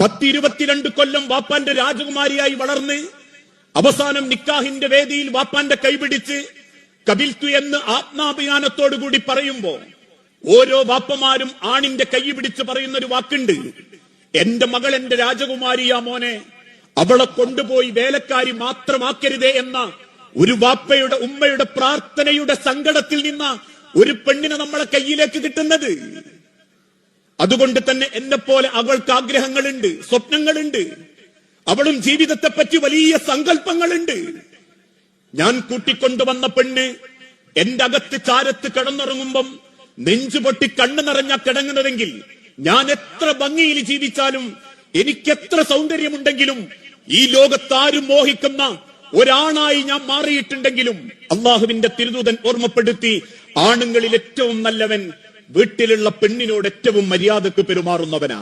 10-22 കൊല്ലം വാപ്പാന്റെ രാജകുമാരിയായി വളർന്ന് അവസാനം നിക്കാഹിന്റെ വേദിയിൽ വാപ്പാന്റെ കൈപിടിച്ച് കബിൽത്തു എന്ന് ആത്മാഭിമാനത്തോടുകൂടി പറയുമ്പോ ഓരോ വാപ്പമാരും ആണിന്റെ കൈ പിടിച്ച് പറയുന്ന ഒരു വാക്കുണ്ട്, എന്റെ മകൾ എന്റെ രാജകുമാരിയാ മോനെ, അവളെ കൊണ്ടുപോയി വേലക്കാരി മാത്രമാക്കരുതേ എന്ന ഒരു വാപ്പയുടെ ഉമ്മയുടെ പ്രാർത്ഥനയുടെ സങ്കടത്തിൽ നിന്ന ഒരു പെണ്ണിനെ നമ്മളെ കയ്യിലേക്ക് കിട്ടുന്നത്. അതുകൊണ്ട് തന്നെ എന്നെ പോലെ അവൾക്ക് ആഗ്രഹങ്ങളുണ്ട്, സ്വപ്നങ്ങളുണ്ട്, അവളും ജീവിതത്തെപ്പറ്റി വലിയ സങ്കല്പങ്ങളുണ്ട്. ഞാൻ കൂട്ടിക്കൊണ്ടുവന്ന പെണ്ണ് എന്റെ അകത്ത് ചാരത്ത് കിടന്നുറങ്ങുമ്പം നെഞ്ചുപൊട്ടി കണ്ണു നിറഞ്ഞ കിടങ്ങുന്നതെങ്കിൽ ഞാൻ എത്ര ഭംഗിയിൽ ജീവിച്ചാലും എനിക്കെത്ര സൗന്ദര്യമുണ്ടെങ്കിലും ഈ ലോകത്താരും മോഹിക്കുന്ന ഒരാണായി ഞാൻ മാറിയിട്ടുണ്ടെങ്കിലും അള്ളാഹുവിന്റെ തിരുദൂതൻ ഓർമ്മപ്പെടുത്തി, ആണുങ്ങളിൽ ഏറ്റവും നല്ലവൻ വീട്ടിലുള്ള പെണ്ണിനോട് ഏറ്റവും മര്യാദക്ക് പെരുമാറുന്നവനാ.